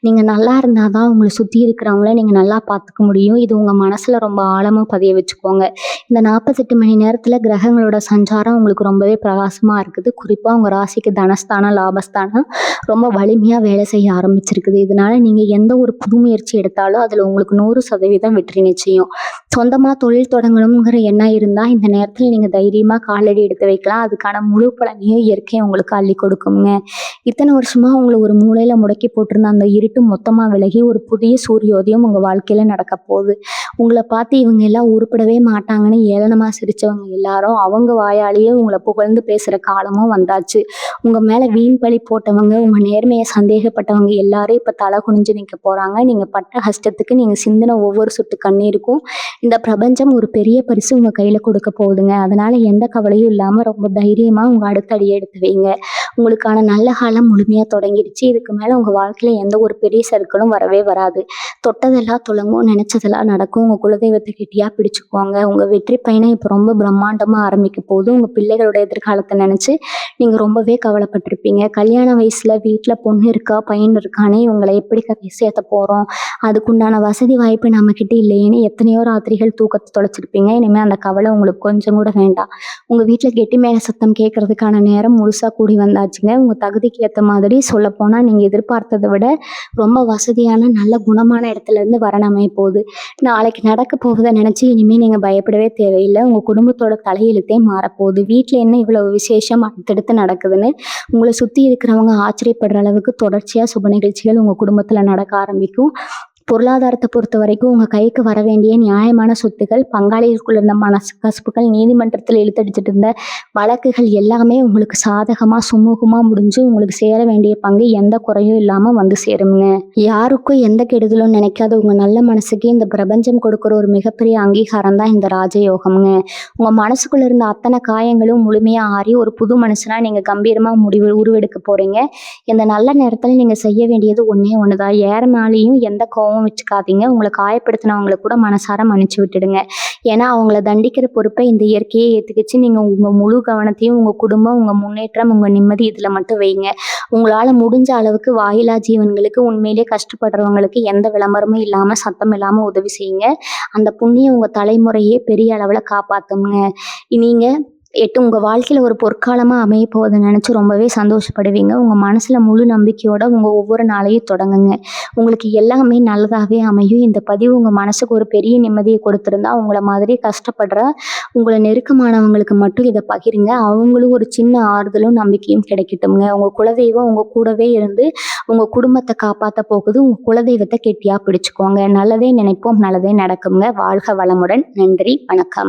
நீங்க நல்லா இருந்தா தான் உங்கள சுத்தி இருக்கிறவங்கள நீங்க நல்லா பார்த்துக்க முடியும். இது உங்க மனசுல ரொம்ப ஆழமா பதிய வச்சுக்கோங்க. இந்த 48 மணி நேரத்துல கிரகங்களோட சஞ்சாரம் உங்களுக்கு ரொம்பவே பிரகாசமா இருக்குது. குறிப்பா உங்க ராசிக்கு தனஸ்தானம், லாபஸ்தானம் ரொம்ப வலிமையா வேலை செய்ய ஆரம்பிச்சிருக்குது. இதனால நீங்க எந்த ஒரு புது முயற்சி எடுத்தாலும் அதுல உங்களுக்கு 100% வெற்றி நிச்சயம். சொந்தமா தொழில் தொடங்கணுங்கிற எண்ணம் இருந்தா இந்த நேரத்துல நீங்க தைரியமா காலடி எடுத்து வைக்கலாம். அதுக்கான முழு பலனையும் இயற்கை உங்களுக்கு அள்ளி கொடுக்குங்க. இத்தனை வருஷமா உங்களை ஒரு மூலையில முடக்கி போட்டிருந்த அந்த இருட்டு மொத்தமா விலகி ஒரு புதிய சூரியோதயம் உங்க வாழ்க்கையில நடக்க போகுது. உங்களை பார்த்து இவங்க எல்லாம் உருப்படவே மாட்டாங்கன்னு ஏளனமா சிரிச்சவங்க எல்லாரும் அவங்க வாயாலேயே உங்களை புகழ்ந்து பேசுற காலமும் வந்தாச்சு. உங்க மேல வீண் பழி போட்டவங்க, உங்க நேர்மையை சந்தேகப்பட்டவங்க எல்லாரும் இப்ப தலை குனிஞ்சு நிக்க போறாங்க. நீங்க பட்ட கஷ்டத்துக்கு, நீங்க சிந்தின ஒவ்வொரு சொட்டு கண்ணீருக்கும் இந்த பிரபஞ்சம் ஒரு பெரிய பரிசு உங்க கையில கொடுக்க போகுதுங்க. அதனால எந்த கவலையும் இல்லாம ரொம்ப தைரியமா உங்க அடுத்த அடியை எடுத்து வைங்க. உங்களுக்கான நல்ல காலம் முழுமையா தொடங்கிடுச்சு. இதுக்கு மேல உங்க வாழ்க்கையில எந்த ஒரு பெரிய சறுக்களும் வரவே வராது. தொட்டதெல்லாம் துலங்கும், நினைச்சதெல்லாம் நடக்கும். உங்க குலதெய்வத்தை கெட்டியா பிடிச்சுக்குவாங்க. உங்க வெற்றி பயணம் இப்ப ரொம்ப பிரம்மாண்டமா ஆரம்பிக்க போகுது. உங்க பிள்ளைகளோட எதிர்காலத்தை நினைச்சு நீங்க ரொம்பவே கவலைப்பட்டிருப்பீங்க. கல்யாண வயசுல வீட்டுல பொண்ணு இருக்கா, பையன் இருக்கானே, இவங்களை எப்படி சேர்த்த போறோம், அதுக்குண்டான வசதி வாய்ப்பு நம்ம கிட்ட இல்லையேன்னு எத்தனையோ ராத்திரிகள் தூக்கத்தை தொலைச்சிருப்பீங்க. இனிமே அந்த கவலை உங்களுக்கு கொஞ்சம் கூட வேண்டாம். உங்க வீட்டுல கெட்டி மேல சத்தம் கேட்கறதுக்கான நேரம் முழுசா கூடி வந்தாச்சுங்க. உங்க தகுதிக்கு ஏற்ற மாதிரி சொல்ல போனா நீங்க எதிர்பார்த்ததை விட ரொம்ப வசதியான நல்ல குணமான இடத்துல இருந்து வரன் அமைய போகுது. நாளைக்கு நடக்க போவதை நினைச்சு இனிமே நீங்க பயப்படவே தேவையில்லை. உங்க குடும்பத்தோட தலையெழுத்தே மாறப்போகுது. வீட்டுல என்ன இவ்வளவு விசேஷம் அடுத்தடுத்து நடக்குதுன்னு உங்களை சுத்தி இருக்கிறவங்க ஆச்சரியப்படுற அளவுக்கு தொடர்ச்சியா சுப நிகழ்ச்சிகள் உங்க குடும்பத்துல நடக்க ஆரம்பிக்கும். பொருளாதாரத்தை பொறுத்த வரைக்கும் உங்க கைக்கு வர வேண்டிய நியாயமான சொத்துக்கள், பங்காளிகளுக்குள்ள இருந்த மனக்கசப்புகள், நீதிமன்றத்தில் இழுத்தடிச்சிட்டு இருந்த வழக்குகள் எல்லாமே உங்களுக்கு சாதகமா சுமூகமா முடிஞ்சு உங்களுக்கு சேர வேண்டிய பங்கு எந்த குறையும் இல்லாம வந்து சேருங்க. யாருக்கும் எந்த கெடுதலும் நினைக்காத உங்க நல்ல மனசுக்கு இந்த பிரபஞ்சம் கொடுக்குற ஒரு மிகப்பெரிய அங்கீகாரம் தான் இந்த ராஜயோகம்ங்க. உங்க மனசுக்குள்ள இருந்த அத்தனை காயங்களும் முழுமையா ஆறி ஒரு புது மனுஷனா நீங்க கம்பீரமா உருவெடுக்க போறீங்க. இந்த நல்ல நேரத்துல நீங்க செய்ய வேண்டியது ஒண்ணே ஒண்ணுதான். யாருனாலையும் எந்த கோவம் வச்சுக்காதீங்க. உங்களை காயப்படுத்தினவங்களை கூட மனசார மன்னிச்சு விட்டுடுங்க. ஏன்னா அவங்கள தண்டிக்கிற பொறுப்பை இந்த இயற்கையை ஏத்துக்கிச்சு. நீங்க உங்க முழு கவனத்தையும் உங்க குடும்பம், உங்க முன்னேற்றம், உங்க நிம்மதி இதுல மட்டும் வைங்க. உங்களால முடிஞ்ச அளவுக்கு வாயிலா ஜீவன்களுக்கு, உண்மையிலே கஷ்டப்படுறவங்களுக்கு எந்த விளம்பரமும் இல்லாம சத்தம் இல்லாம உதவி செய்யுங்க. அந்த புண்ணியம் உங்க தலைமுறையே பெரிய அளவுல காப்பாத்துங்க. நீங்க உங்க வாழ்க்கையில ஒரு பொற்காலமா அமைய போவதை நினைச்சு ரொம்பவே சந்தோஷப்படுவீங்க. உங்க மனசுல முழு நம்பிக்கையோட உங்க ஒவ்வொரு நாளையும் தொடங்குங்க. உங்களுக்கு எல்லாமே நல்லதாவே அமையும். இந்த பதிவு உங்க மனசுக்கு ஒரு பெரிய நிம்மதியை கொடுத்திருந்தா உங்களை மாதிரி கஷ்டப்படுற உங்களை நெருக்கமானவங்களுக்கு மட்டும் இதை பகிருங்க. அவங்களும் ஒரு சின்ன ஆறுதலும் நம்பிக்கையும் கிடைக்கட்டும்ங்க. உங்க குலதெய்வம் உங்க கூடவே இருந்து உங்க குடும்பத்தை காப்பாத்த போகுது. உங்க குலதெய்வத்தை கெட்டியா பிடிச்சுக்கோங்க. நல்லதே நினைப்போம், நல்லதே நடக்குங்க. வாழ்க வளமுடன். நன்றி, வணக்கம்.